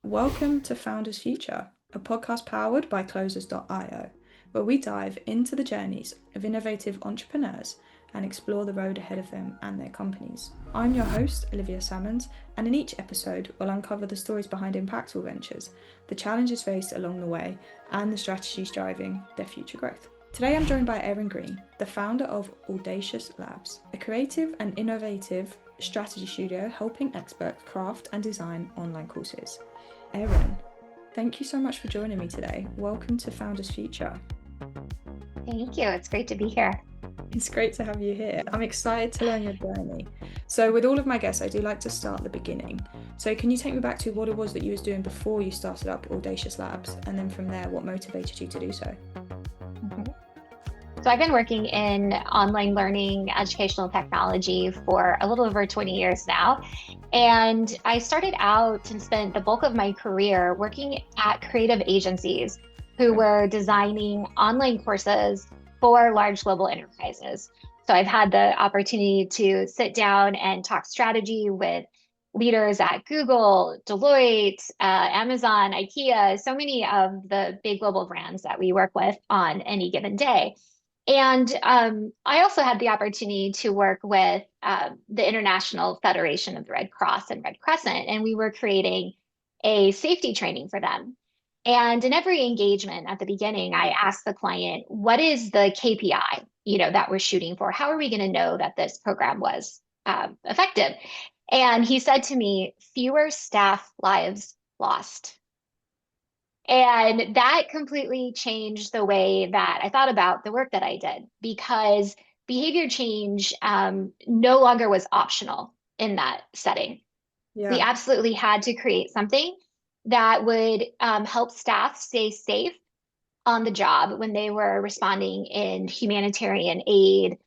Welcome to Founders Future, a podcast powered by Closers.io, where we dive into the journeys of innovative entrepreneurs and explore the road ahead of them and their companies. I'm your host, Olivia Sammons, and in each episode, we'll uncover the stories behind impactful ventures, the challenges faced along the way, and the strategies driving their future growth. Today, I'm joined by Erin Green, the founder of Audacious Labs, a creative and innovative strategy studio helping experts craft and design online courses. Erin, thank you so much for joining me today. Welcome to Founders Future. Thank you. It's great to be here. It's great to have you here. I'm excited to learn your journey. So with all of my guests, I do like to start at the beginning. So can you take me back to what it was that you was doing before you started up Audacious Labs? And then from there, what motivated you to do so? So I've been working in online learning, educational technology for a little over 20 years now. And I started out and spent the bulk of my career working at creative agencies who were designing online courses for large global enterprises. So I've had the opportunity to sit down and talk strategy with leaders at Google, Deloitte, Amazon, IKEA, so many of the big global brands that we work with on any given day. And I also had the opportunity to work with the International Federation of the Red Cross and Red Crescent, and we were creating a safety training for them. And in every engagement at the beginning, I asked the client, what is the KPI, that we're shooting for? How are we going to know that this program was effective? And he said to me, fewer staff lives lost. And that completely changed the way that I thought about the work that I did because behavior change no longer was optional in that setting. We Yeah. absolutely had to create something that would help staff stay safe on the job when they were responding in humanitarian aid,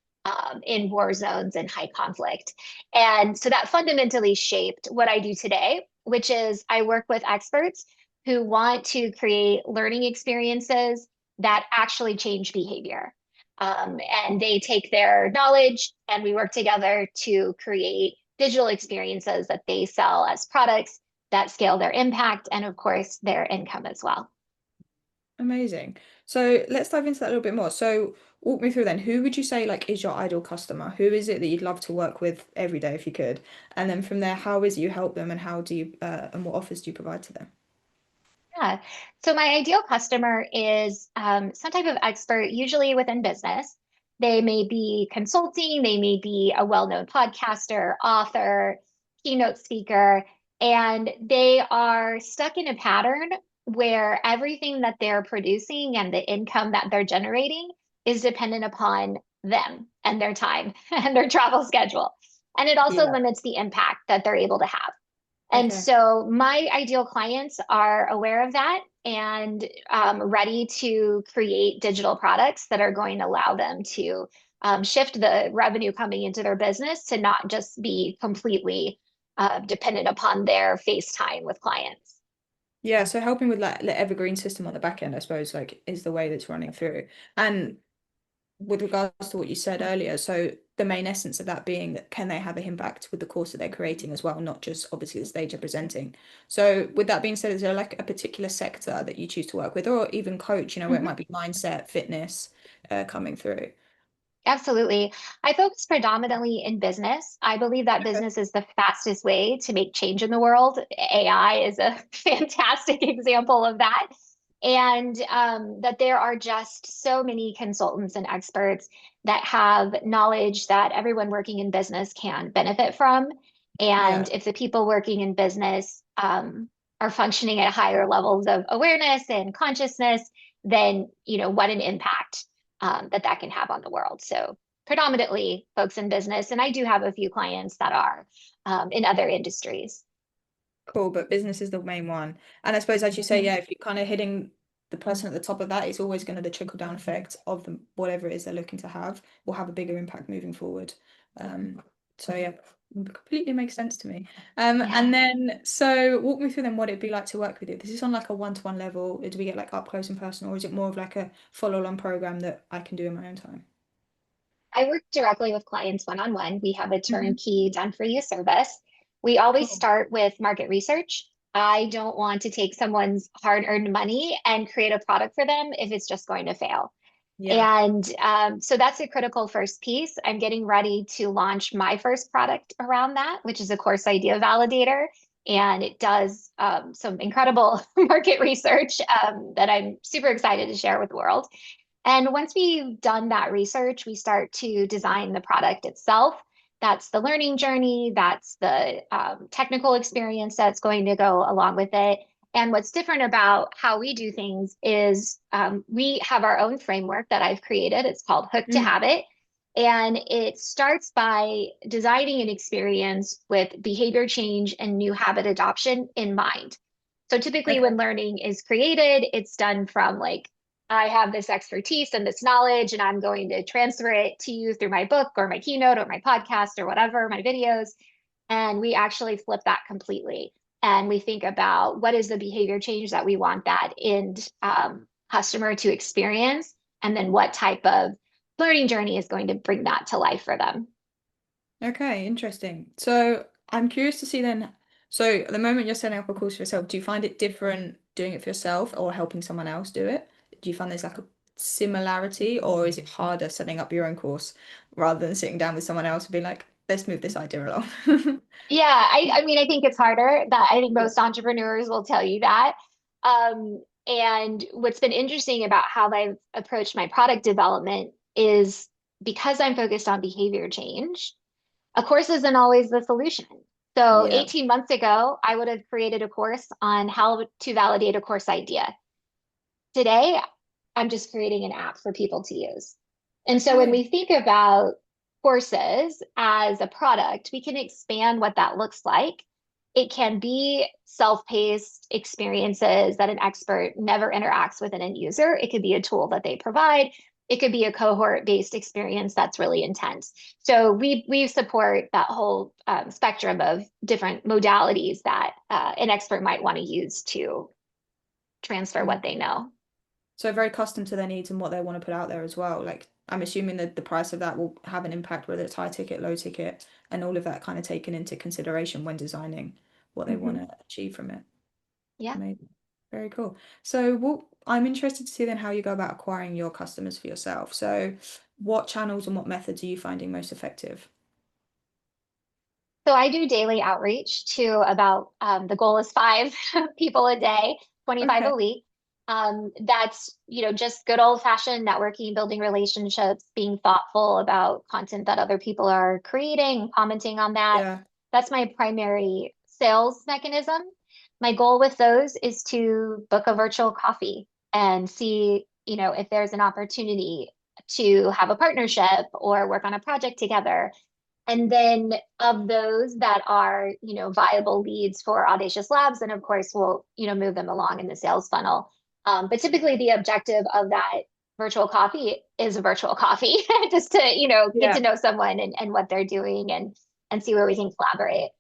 in war zones and high conflict. And so that fundamentally shaped what I do today, which is I work with experts who want to create learning experiences that actually change behavior. And they take their knowledge and we work together to create digital experiences that they sell as products that scale their impact and, of course, their income as well. Amazing. So let's dive into that a little bit more. So walk me through then, who would you say is your ideal customer? Who is it that you'd love to work with every day if you could? And then from there, how is it you help them and how do you and what offers do you provide to them? Yeah. So my ideal customer is some type of expert, usually within business. They may be consulting, they may be a well-known podcaster, author, keynote speaker, and they are stuck in a pattern where everything that they're producing and the income that they're generating is dependent upon them and their time and their travel schedule. And it also Yeah. limits the impact that they're able to have. And Okay. so my ideal clients are aware of that and ready to create digital products that are going to allow them to shift the revenue coming into their business to not just be completely dependent upon their FaceTime with clients. Yeah, so helping with the evergreen system on the back end, I suppose, is the way that's running through. And with regards to what you said earlier, so the main essence of that being that can they have an impact with the course that they're creating as well, not just obviously the stage they're presenting. So with that being said, is there like a particular sector that you choose to work with, or even coach, where it Mhm. might be mindset, fitness, coming through? Absolutely. I focus predominantly in business. I believe that Okay. business is the fastest way to make change in the world. AI is a fantastic example of that. And that there are just so many consultants and experts that have knowledge that everyone working in business can benefit from. Yeah. And if the people working in business are functioning at higher levels of awareness and consciousness, then, what an impact that can have on the world. So predominantly folks in business, and I do have a few clients that are in other industries. Cool, but business is the main one. And I suppose, as you say, Mhm. yeah, if you're kind of hitting the person at the top of that, it's always going to the trickle down effect of the whatever it is they're looking to have will have a bigger impact moving forward. So yeah, completely makes sense to me. And Yeah. then so walk me through then what it'd be like to work with you. This is on like a one-to-one level. Do we get like up close and personal, or is it more of like a follow-along program that I can do in my own time? I work directly with clients one on one. We have a Hmm. turnkey done for you service. We always Cool. start with market research. I don't want to take someone's hard-earned money and create a product for them if it's just going to fail. Yeah. And so that's a critical first piece. I'm getting ready to launch my first product around that, which is a course idea validator. And it does some incredible market research that I'm super excited to share with the world. And once we've done that research, we start to design the product itself. That's the learning journey, that's the technical experience that's going to go along with it. And what's different about how we do things is we have our own framework that I've created. It's called Hook to Mm. Habit. And it starts by designing an experience with behavior change and new habit adoption in mind. So typically, Okay. when learning is created, it's done from like, I have this expertise and this knowledge, and I'm going to transfer it to you through my book or my keynote or my podcast or whatever, my videos. And we actually flip that completely. And we think about what is the behavior change that we want that end customer to experience, and then what type of learning journey is going to bring that to life for them. Okay, interesting. So I'm curious to see then. So at the moment you're setting up a course for yourself, do you find it different doing it for yourself or helping someone else do it? Do you find there's like a similarity, or is it harder setting up your own course rather than sitting down with someone else and being like, let's move this idea along? Yeah, I mean, I think it's harder. That I think Yeah. most entrepreneurs will tell you that. And what's been interesting about how I've approached my product development is because I'm focused on behavior change, a course isn't always the solution. So Yeah. 18 months ago, I would have created a course on how to validate a course idea. Today, I'm just creating an app for people to use. And so when Okay. we think about courses as a product, we can expand what that looks like. It can be self-paced experiences that an expert never interacts with an end user. It could be a tool that they provide. It could be a cohort-based experience that's really intense. So we support that whole spectrum of different modalities that an expert might want to use to transfer Mm. what they know. So very custom to their needs and what they want to put out there as well. Like I'm assuming that the price of that will have an impact, whether it's high ticket, low ticket, and all of that kind of taken into consideration when designing what they want Mhm. to achieve from it. Yeah. Amazing. Very cool. So what I'm interested to see then how you go about acquiring your customers for yourself. So what channels and what methods are you finding most effective? So I do daily outreach to about the goal is five people a day, 25 Okay. a week. That's, just good old fashioned networking, building relationships, being thoughtful about content that other people are creating, commenting on that. Yeah. That's my primary sales mechanism. My goal with those is to book a virtual coffee and see, if there's an opportunity to have a partnership or work on a project together. And then of those that are, viable leads for Audacious Labs, then of course we'll, move them along in the sales funnel. But typically the objective of that virtual coffee is a virtual coffee, just to, get Yeah. to know someone and what they're doing and see where we can collaborate.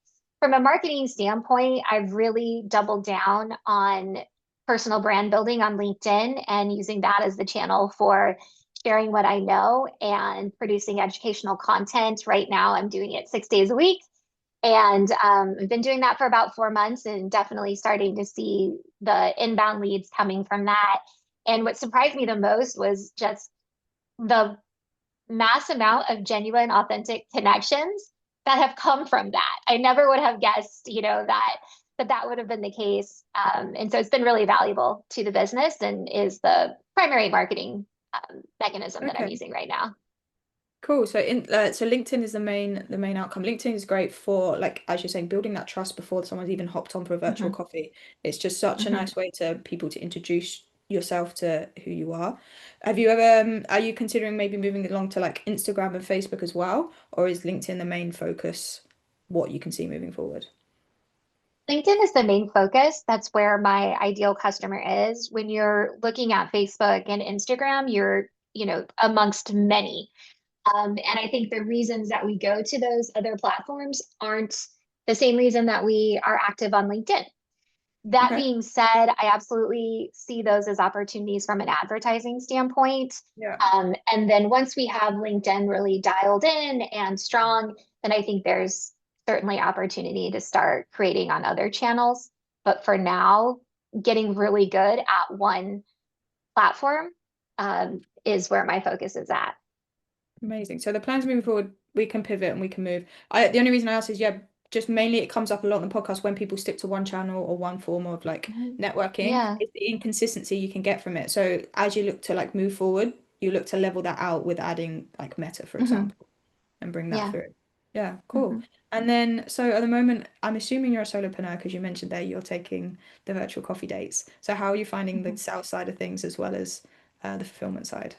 From a marketing standpoint, I've really doubled down on personal brand building on LinkedIn and using that as the channel for sharing what I know and producing educational content. Right now, I'm doing it 6 days a week. And I've been doing that for about 4 months and definitely starting to see the inbound leads coming from that. And what surprised me the most was just the mass amount of genuine, authentic connections that have come from that. I never would have guessed, that would have been the case. And so it's been really valuable to the business and is the primary marketing mechanism that I'm Okay. using right now. Cool. So LinkedIn is the main outcome. LinkedIn is great for like as you're saying, building that trust before someone's even hopped on for a virtual Mhm, coffee. It's just such a mhm. nice way to people to introduce yourself to who you are. Have you ever are you considering maybe moving along to like Instagram and Facebook as well, or is LinkedIn the main focus, what you can see moving forward? LinkedIn is the main focus. That's where my ideal customer is. When you're looking at Facebook and Instagram, you're, amongst many. And I think the reasons that we go to those other platforms aren't the same reason that we are active on LinkedIn. That Okay. being said, I absolutely see those as opportunities from an advertising standpoint. Yeah. And then once we have LinkedIn really dialed in and strong, then I think there's certainly opportunity to start creating on other channels. But for now, getting really good at one platform is where my focus is at. Amazing. So the plans moving forward, we can pivot and we can move. The only reason I ask is, yeah, just mainly it comes up a lot on the podcast when people stick to one channel or one form of like Mhm. networking. Yeah. It's the inconsistency you can get from it. So as you look to like move forward, you look to level that out with adding like Meta, for Hmm. example, and bring that Yeah. through. Yeah, cool. Hmm. And then, so at the moment, I'm assuming you're a solopreneur because you mentioned there you're taking the virtual coffee dates. So how are you finding the Hmm. sales side of things as well as the fulfillment side?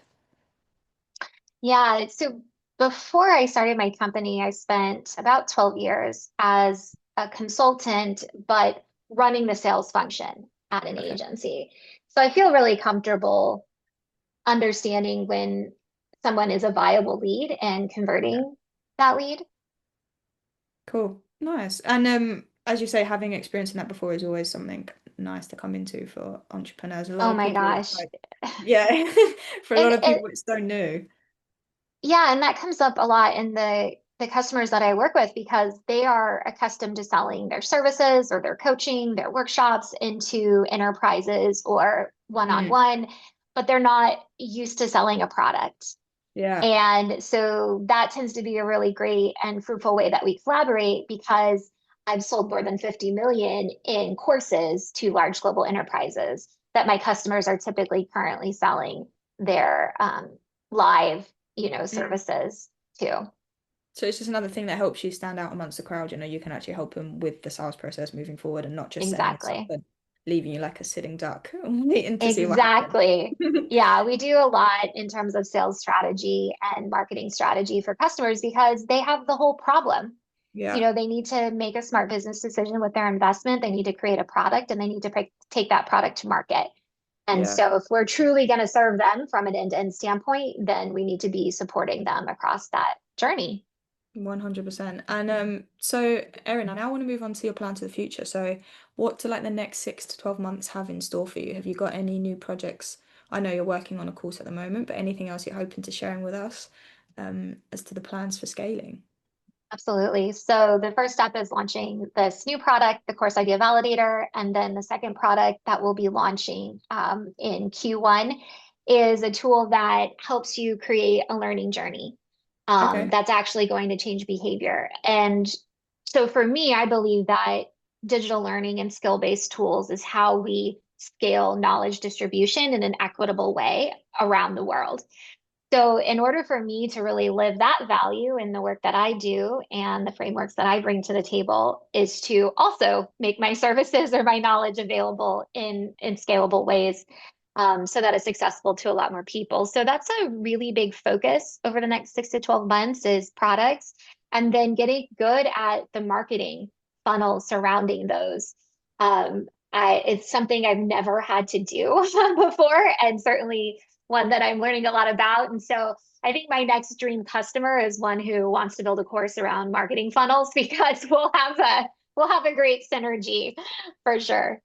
Yeah. So before I started my company, I spent about 12 years as a consultant, but running the sales function at an Okay. agency. So I feel really comfortable understanding when someone is a viable lead and Yeah. converting that lead. Cool. Nice. And as you say, having experience in that before is always something nice to come into for entrepreneurs. A lot Oh of my people, it's gosh. like, yeah, for a lot And of it, people, it's so new. yeah, and that comes up a lot in the customers that I work with because they are accustomed to selling their services or their coaching, their workshops into enterprises or Mm, one-on-one, but they're not used to selling a product. yeah. And so that tends to be a really great and fruitful way that we collaborate because I've sold more than 50 million in courses to large global enterprises that my customers are typically currently selling their live, Mm. services to. So it's just another thing that helps you stand out amongst the crowd. You can actually help them with the sales process moving forward and not just setting this up Exactly. and leaving you like a sitting duck waiting to see what happens. Exactly. Yeah, we do a lot in terms of sales strategy and marketing strategy for customers because they have the whole problem. Yeah. They need to make a smart business decision with their investment. They need to create a product and they need to take that product to market. And Yeah. so, if we're truly going to serve them from an end-to-end standpoint, then we need to be supporting them across that journey. 100%. And so Erin, I now want to move on to your plan to the future. So what do like the next 6 to 12 months have in store for you? Have you got any new projects? I know you're working on a course at the moment, but anything else you're hoping to sharing with us as to the plans for scaling? Absolutely. So, the first step is launching this new product, the Course Idea Validator. And then the second product that we'll be launching in Q1 is a tool that helps you create a learning journey Okay. that's actually going to change behavior. And so for me, I believe that digital learning and skill-based tools is how we scale knowledge distribution in an equitable way around the world. So, in order for me to really live that value in the work that I do and the frameworks that I bring to the table, is to also make my services or my knowledge available in scalable ways so that it's accessible to a lot more people. So, that's a really big focus over the next 6 to 12 months is products and then getting good at the marketing funnel surrounding those. It's something I've never had to do before, and certainly one that I'm learning a lot about. And so I think my next dream customer is one who wants to build a course around marketing funnels because we'll have a great synergy for sure.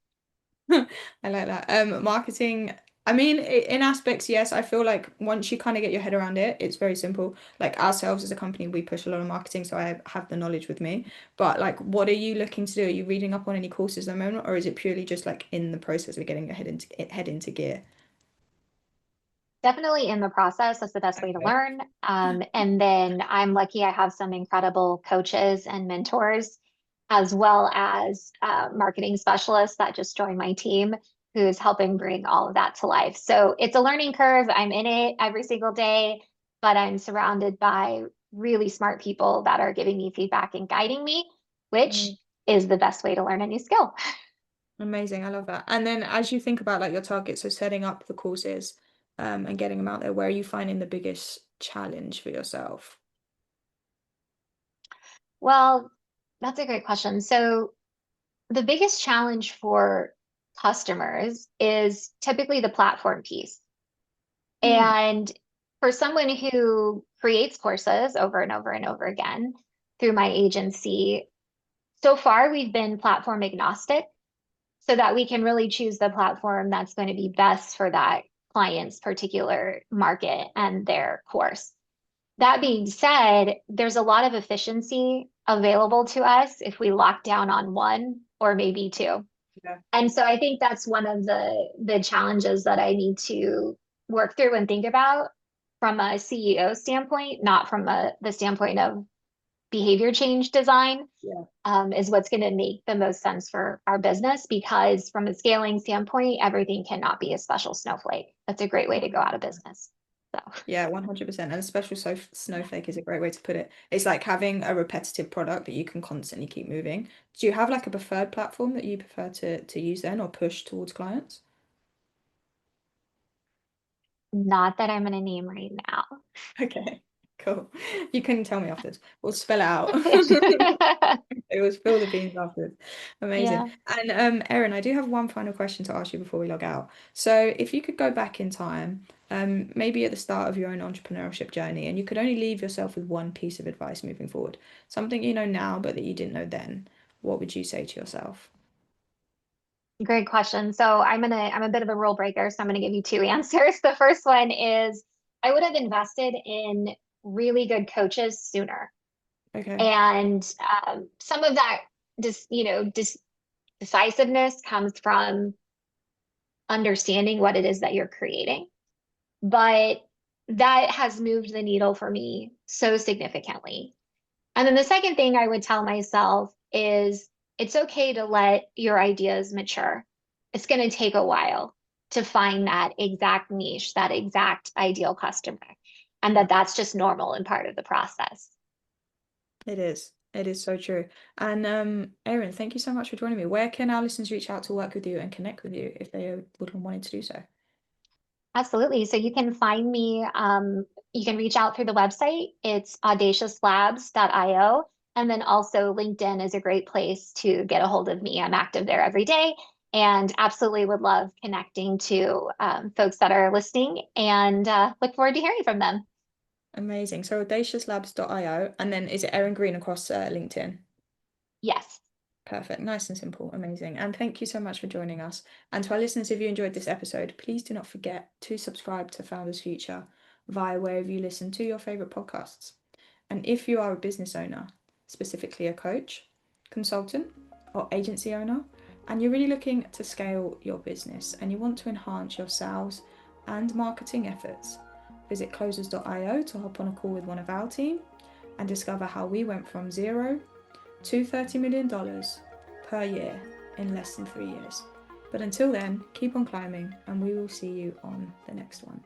I like that. Marketing, I mean, in aspects, yes, I feel like once you kind of get your head around it, it's very simple. Like ourselves as a company, we push a lot of marketing, so I have the knowledge with me. But like, what are you looking to do? Are you reading up on any courses at the moment, or is it purely just like in the process of getting your head into gear? Definitely in the process. That's the best way to Okay. learn. And then I'm lucky I have some incredible coaches and mentors, as well as marketing specialists that just joined my team, who's helping bring all of that to life. So it's a learning curve. I'm in it every single day, but I'm surrounded by really smart people that are giving me feedback and guiding me, which is the best way to learn a new skill. Amazing. I love that. And then as you think about like your targets, so setting up the courses, and getting them out there, where are you finding the biggest challenge for yourself? Well, that's a great question. So the biggest challenge for customers is typically the platform piece. Mm, And for someone who creates courses over and over and over again through my agency, so far we've been platform agnostic so that we can really choose the platform that's going to be best for that client's particular market and their course. That being said, there's a lot of efficiency available to us if we lock down on one or maybe two. Yeah. And so I think that's one of the challenges that I need to work through and think about from a CEO standpoint, not from the standpoint of behavior change design, Yeah. is what's going to make the most sense for our business. Because from a scaling standpoint, everything cannot be a special snowflake. That's a great way to go out of business. So Yeah, 100%. And a special snowflake is a great way to put it. It's like having a repetitive product that you can constantly keep moving. Do you have like a preferred platform that you prefer to use then or push towards clients? not that I'm going to name right now. Okay, cool. You can tell me afterwards. We'll spell it out. It will spill the beans afterwards. Amazing. Yeah. And Erin, I do have one final question to ask you before we log out. So if you could go back in time, maybe at the start of your own entrepreneurship journey, and you could only leave yourself with one piece of advice moving forward, something you know now but that you didn't know then, what would you say to yourself? Great question. So I'm a bit of a rule breaker, so I'm gonna give you two answers. The first one is I would have invested in really good coaches sooner. Okay. And some of that just, decisiveness comes from understanding what it is that you're creating. But that has moved the needle for me so significantly. And then the second thing I would tell myself is it's okay to let your ideas mature. It's going to take a while to find that exact niche, that exact ideal customer, and Yeah. that's just normal and part of the process. It is. It is so true. And Erin, thank you so much for joining me. Where can our listeners reach out to work with you and connect with you if they would wanted to do so? Absolutely. So you can find me, you can reach out through the website. It's audaciouslabs.io. And then also LinkedIn is a great place to get a hold of me. I'm active there every day and absolutely would love connecting to folks that are listening and look forward to hearing from them. Amazing. So audaciouslabs.io, and then is it Erin Green across LinkedIn? Yes. Perfect. Nice and simple. Amazing. And thank you so much for joining us. And to our listeners, if you enjoyed this episode, please do not forget to subscribe to Founders Future via wherever you listen to your favorite podcasts. And if you are a business owner, specifically a coach, consultant, or agency owner, and you're really looking to scale your business and you want to enhance your sales and marketing efforts, visit closers.io to hop on a call with one of our team and discover how we went from zero to $30 million per year in less than 3 years. But until then, keep on climbing and we will see you on the next one.